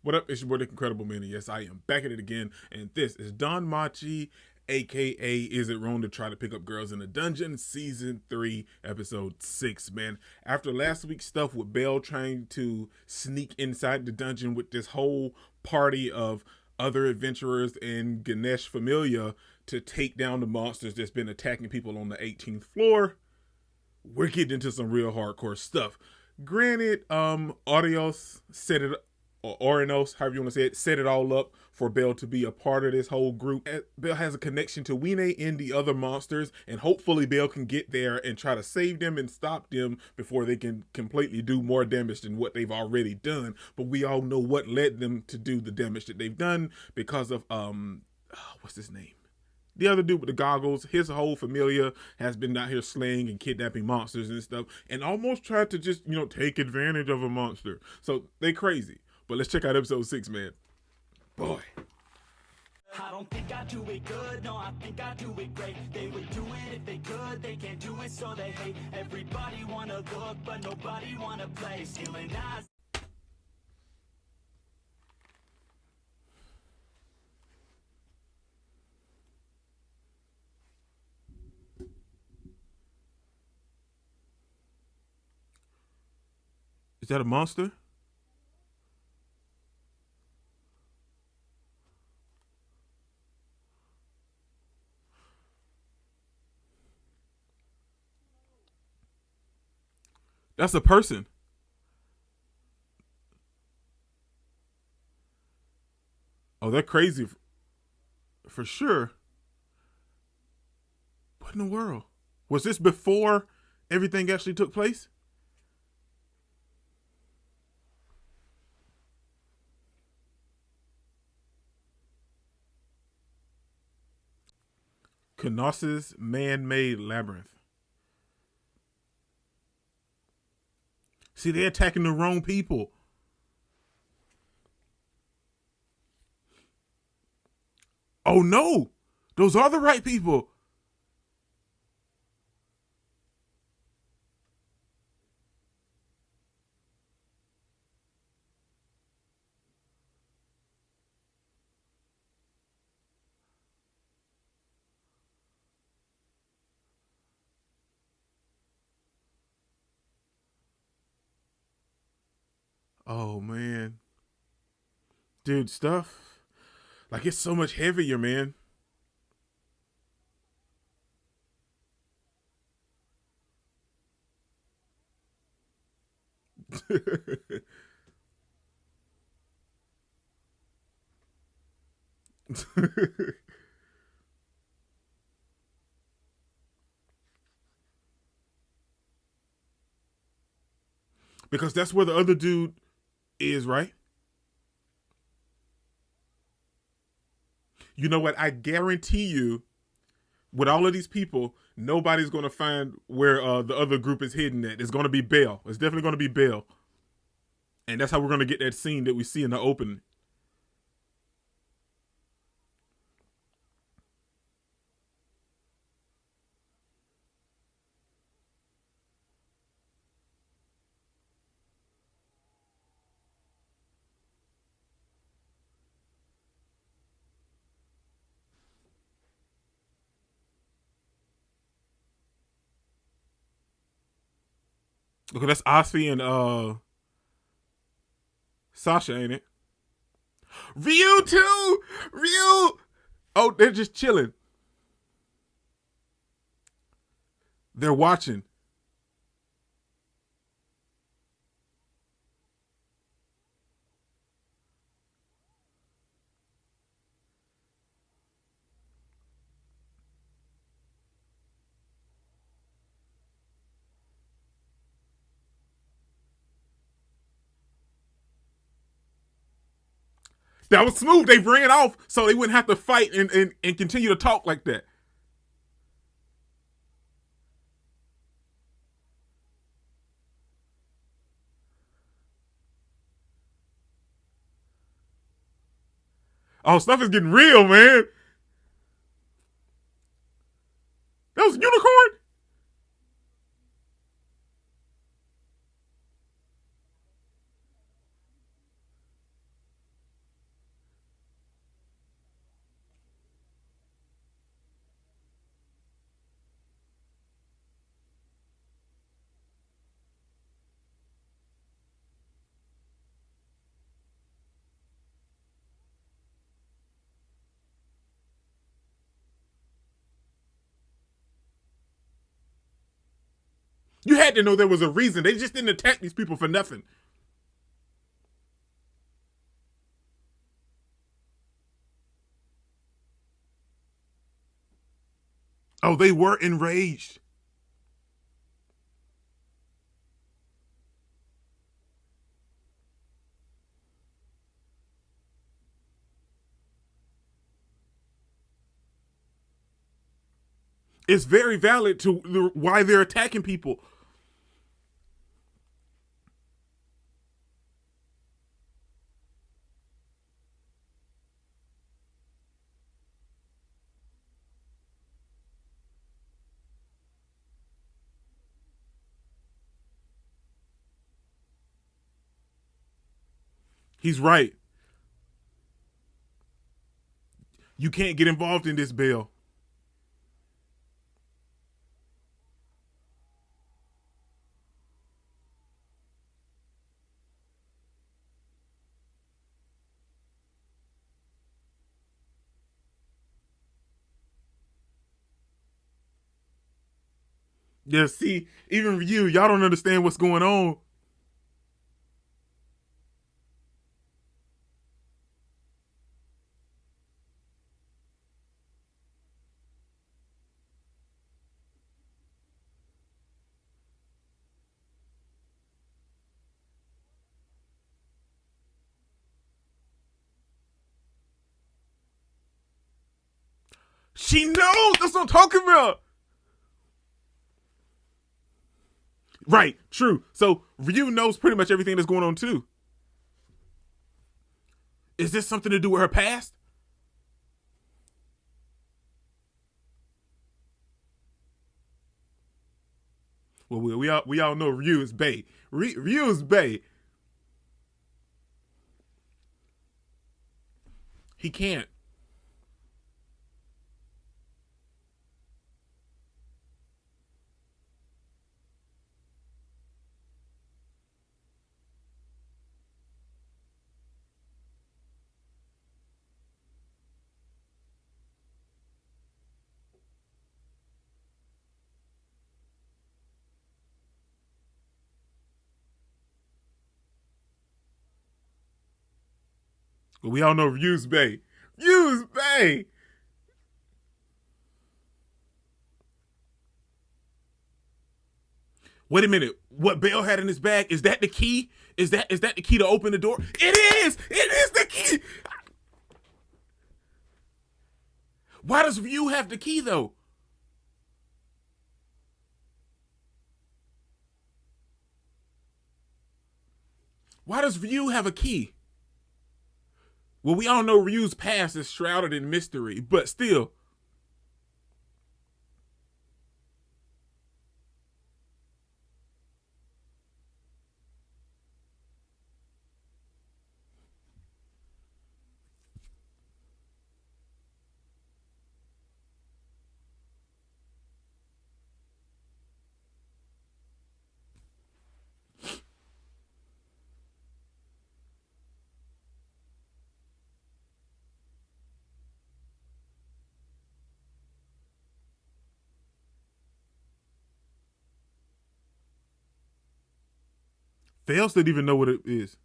What up? It's your boy, the Incredible Man. Yes, I am back at it again, and this is DanMachi, aka Is It Wrong to Try to Pick Up Girls in a Dungeon, Season 3, Episode 6, man. After last week's stuff with Belle trying to sneak inside the dungeon with this whole party of other adventurers and Ganesh Familia to take down the monsters that's been attacking people on the 18th floor, we're getting into some real hardcore stuff. Granted, Audios set it, or Orinos, however you want to say it, set it all up for Belle to be a part of this whole group. Belle has a connection to Wine and the other monsters, and hopefully Belle can get there and try to save them and stop them before they can completely do more damage than what they've already done. But we all know what led them to do the damage that they've done because of what's his name? The other dude with the goggles, his whole familia has been out here slaying and kidnapping monsters and stuff, and almost tried to just, take advantage of a monster. So they crazy. But let's check out episode 6, man. Boy. I don't think I do it good, no, I think I do it great. They would do it if they could, they can't do it, so they hate. Everybody wanna look, but nobody wanna play. Stealing eyes. Is that a monster? That's a person. Oh, they're crazy for sure. What in the world? Was this before everything actually took place? Knossos man-made labyrinth. See, they're attacking the wrong people. Oh no! Those are the right people. Oh man. Dude, stuff. Like, it's so much heavier, man. Because that's where the other dude is, right? You know what? I guarantee you, with all of these people, nobody's going to find where the other group is hidden at. It's going to be Belle. It's definitely going to be Belle. And that's how we're going to get that scene that we see in the opening. Okay, that's Osfi and Sasha, ain't it? Ryu too! Ryu! Oh, they're just chilling. They're watching. That was smooth. They ran off so they wouldn't have to fight and continue to talk like that. Oh, stuff is getting real, man. That was a unicorn? You had to know there was a reason. They just didn't attack these people for nothing. Oh, they were enraged. It's very valid to why they're attacking people. He's right. You can't get involved in this, Bill. Yeah, see, even y'all don't understand what's going on. She knows. That's what I'm talking about. Right, true. So Ryu knows pretty much everything that's going on too. Is this something to do with her past? Well, we all know Ryu is Bay. Ryu is Bay. He can't. But we all know Ryu's Bay. Ryu's Bay. Wait a minute. What Bale had in his bag, is that the key? Is that the key to open the door? It is! It is the key! Why does Ryu have the key though? Why does Ryu have a key? Well, we all know Ryu's past is shrouded in mystery, but still. Fails didn't even know what it is.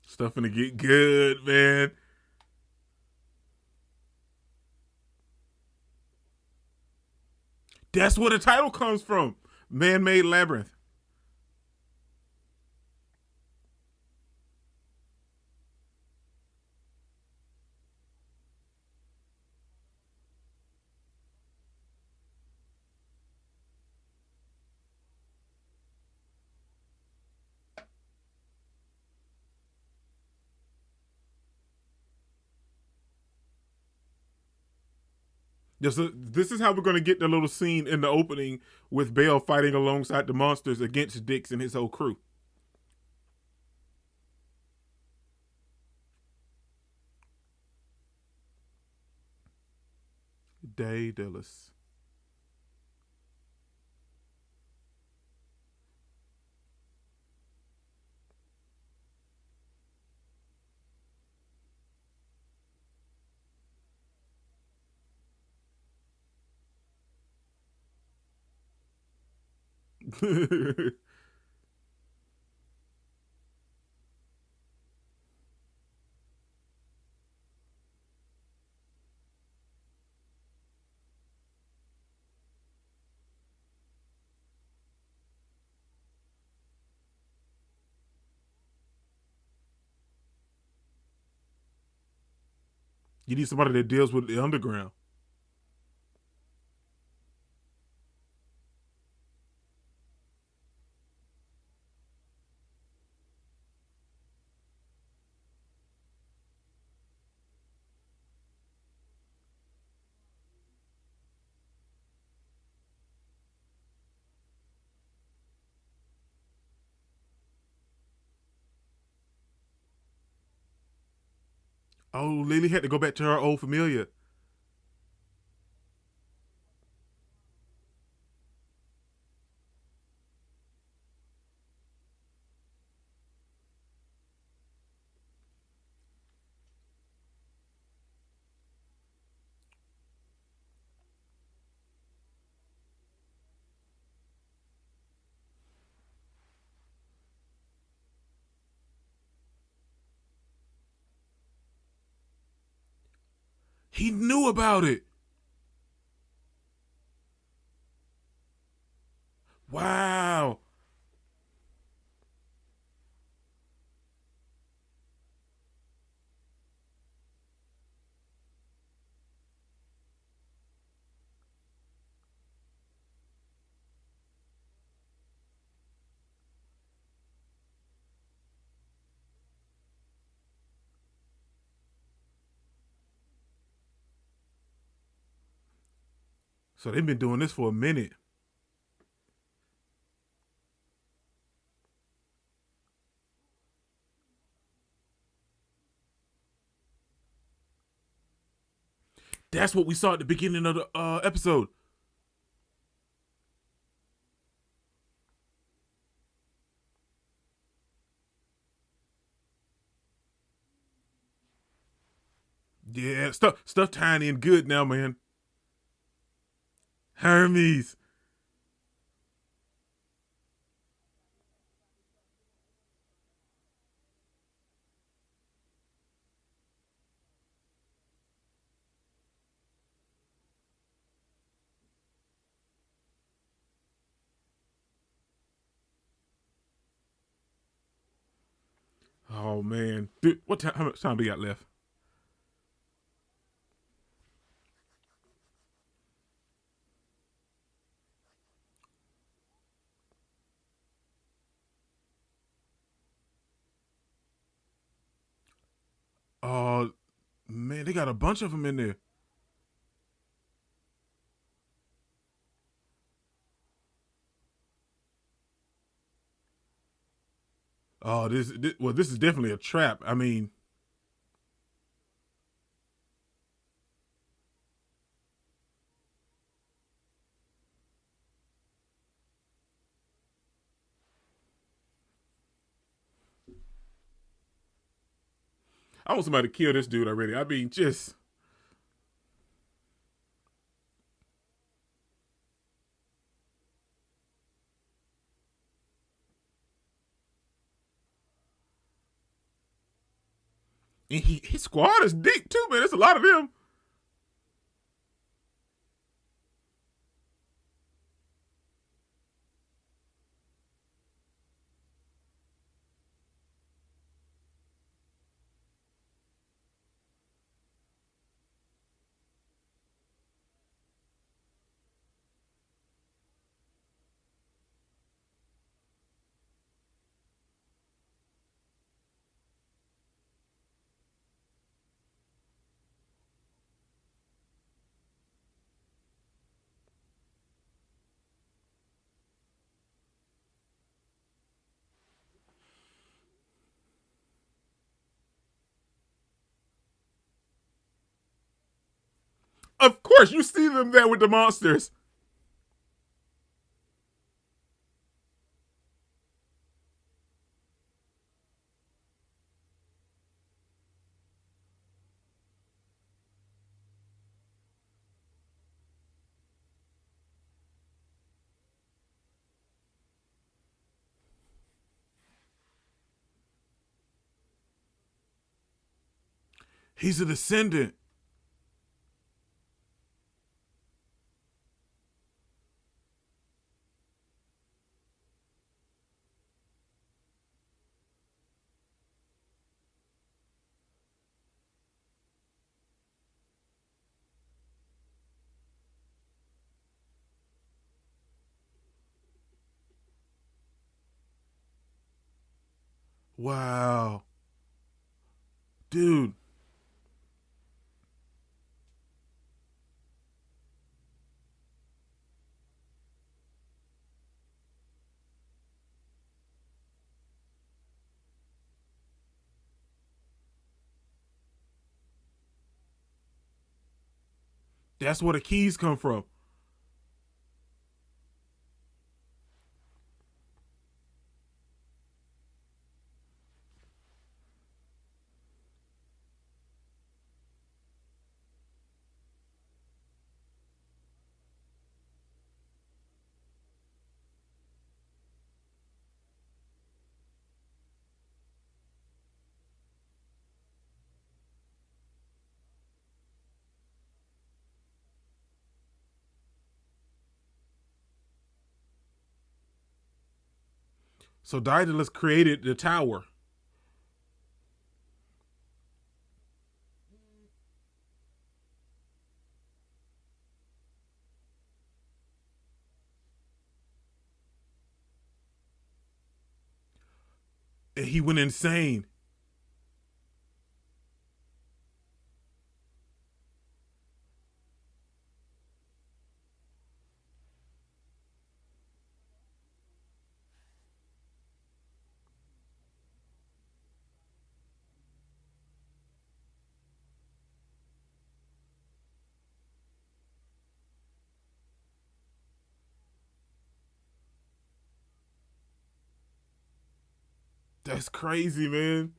Stuff gonna get good, man. That's where the title comes from. Man-made labyrinth. Yeah, so this is how we're gonna get the little scene in the opening with Bale fighting alongside the monsters against Dix and his whole crew. Daedalus. You need somebody that deals with the underground. Oh, Lily had to go back to her old familiar. He knew about it. Wow. So they've been doing this for a minute. That's what we saw at the beginning of the episode. Yeah, stuff tying in good now, man. Hermes. Oh man, dude, what time? How much time we got left? Oh man, they got a bunch of them in there. Oh, this is definitely a trap. I mean, I want somebody to kill this dude already. I mean, just and his squad is deep too, man. There's a lot of them. Of course, you see them there with the monsters. He's a descendant. Wow. Dude. That's where the keys come from. So Daedalus created the tower. And he went insane. That's crazy, man.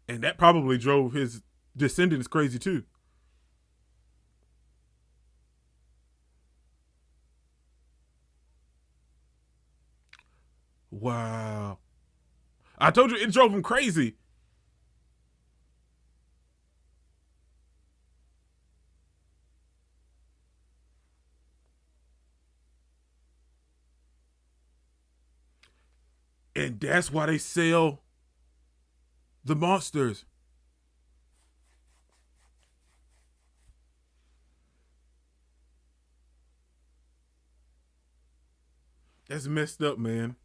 And that probably drove his descendants crazy too. Wow. I told you it drove him crazy. And that's why they sell the monsters. That's messed up, man.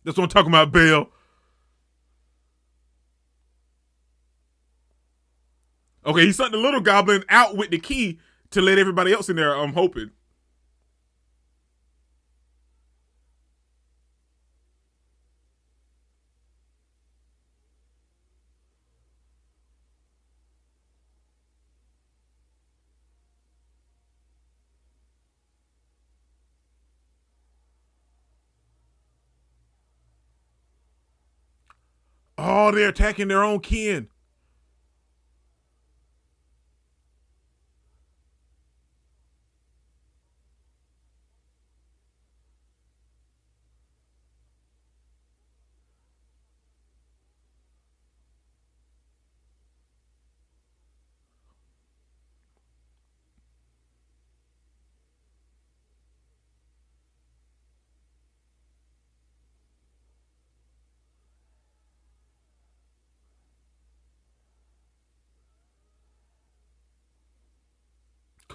That's what I'm talking about, Bale. Okay, he sent the little goblin out with the key to let everybody else in there. I'm hoping. Oh, they're attacking their own kin.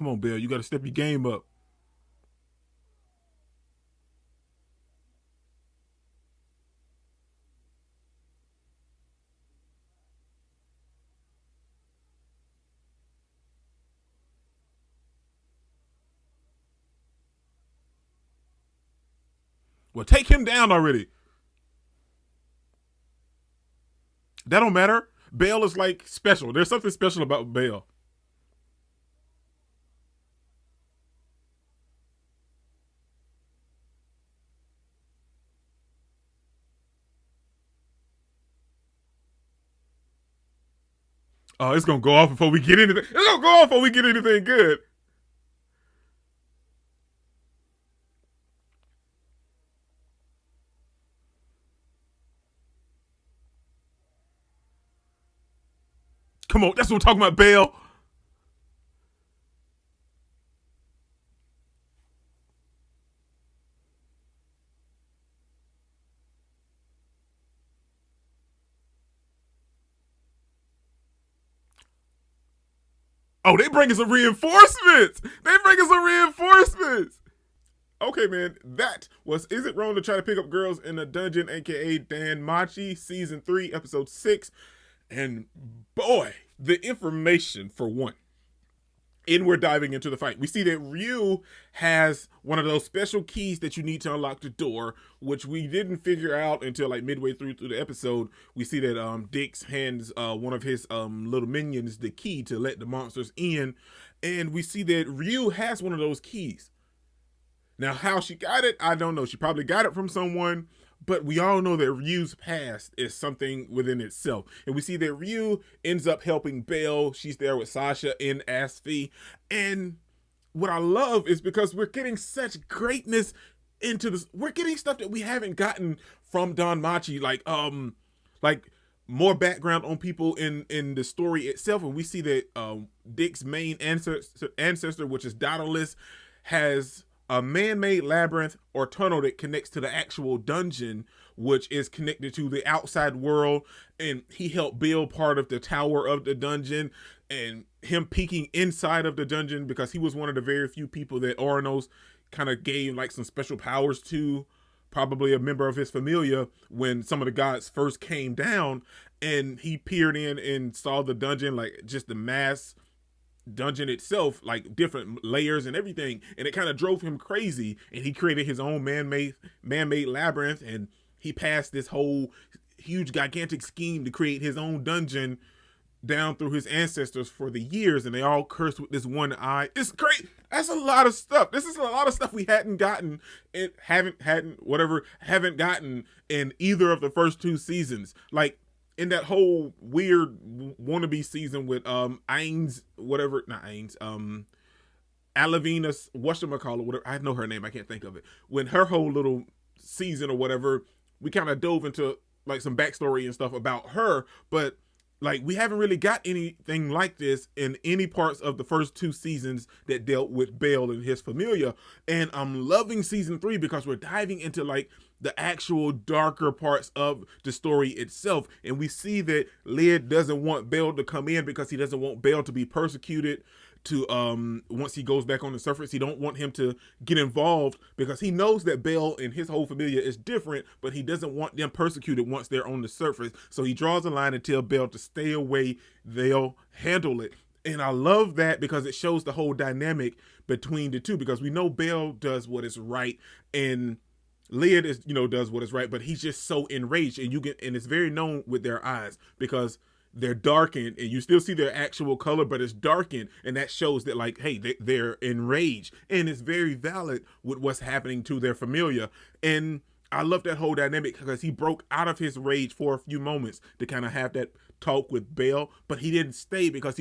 Come on, Bale. You got to step your game up. Well, take him down already. That don't matter. Bale is like special. There's something special about Bale. Oh, it's gonna go off before we get anything. It's gonna go off before we get anything good. Come on, that's what I'm talking about, Bale. Oh, they bringing some reinforcements. They bringing some reinforcements. Okay, man, that was Is It Wrong to Try to Pick Up Girls in a Dungeon, aka DanMachi, Season 3, Episode 6. And boy, the information for one. And we're diving into the fight. We see that Ryu has one of those special keys that you need to unlock the door, which we didn't figure out until like midway through the episode. We see that Dix hands one of his little minions the key to let the monsters in. And we see that Ryu has one of those keys. Now, how she got it, I don't know. She probably got it from someone, but we all know that Ryu's past is something within itself. And we see that Ryu ends up helping Belle. She's there with Sasha in Asfi. And what I love is because we're getting such greatness into this. We're getting stuff that we haven't gotten from DanMachi, like more background on people in the story itself. And we see that Dick's main ancestor, which is Daedalus, has a man-made labyrinth or tunnel that connects to the actual dungeon, which is connected to the outside world. And he helped build part of the tower of the dungeon, and him peeking inside of the dungeon because he was one of the very few people that Oranos kind of gave like some special powers to, probably a member of his familia when some of the gods first came down. And he peered in and saw the dungeon, like just the mass dungeon itself, like different layers and everything, and it kind of drove him crazy, and he created his own man-made labyrinth, and he passed this whole huge gigantic scheme to create his own dungeon down through his ancestors for the years, and they all cursed with this one eye. It's great. That's a lot of stuff. This is a lot of stuff we haven't gotten in either of the first two seasons. Like in that whole weird wannabe season with Ains, whatever, not Ains, Alavina, whatchamacallit, whatever, I know her name, I can't think of it. When her whole little season or whatever, we kind of dove into like some backstory and stuff about her, but like we haven't really got anything like this in any parts of the first two seasons that dealt with Bale and his familia. And I'm loving season 3 because we're diving into like the actual darker parts of the story itself. And we see that Lyd doesn't want Bale to come in because he doesn't want Bale to be persecuted to once he goes back on the surface. He don't want him to get involved because he knows that Bale and his whole familia is different, but he doesn't want them persecuted once they're on the surface. So he draws a line and tells Bale to stay away. They'll handle it. And I love that because it shows the whole dynamic between the two, because we know Bale does what is right and Lyd is, does what is right, but he's just so enraged, and it's very known with their eyes because they're darkened, and you still see their actual color, but it's darkened, and that shows that like, hey, they're enraged, and it's very valid with what's happening to their familia. And I love that whole dynamic because he broke out of his rage for a few moments to kind of have that talk with Bale, but he didn't stay because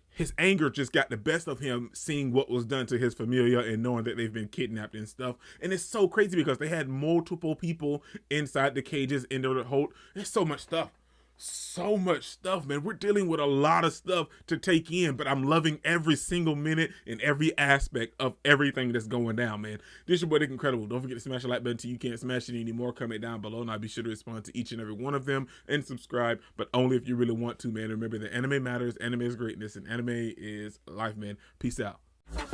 his anger just got the best of him, seeing what was done to his familia and knowing that they've been kidnapped and stuff. And it's so crazy because they had multiple people inside the cages in the whole. There's so much stuff. So much stuff, man. We're dealing with a lot of stuff to take in, but I'm loving every single minute and every aspect of everything that's going down, man. This is your boy Dick Incredible. Don't forget to smash the like button till you can't smash it anymore. Comment down below, and I'll be sure to respond to each and every one of them and subscribe, but only if you really want to, man. Remember that anime matters, anime is greatness, and anime is life, man. Peace out. I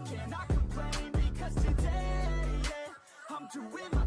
cannot complain because today, I'm doing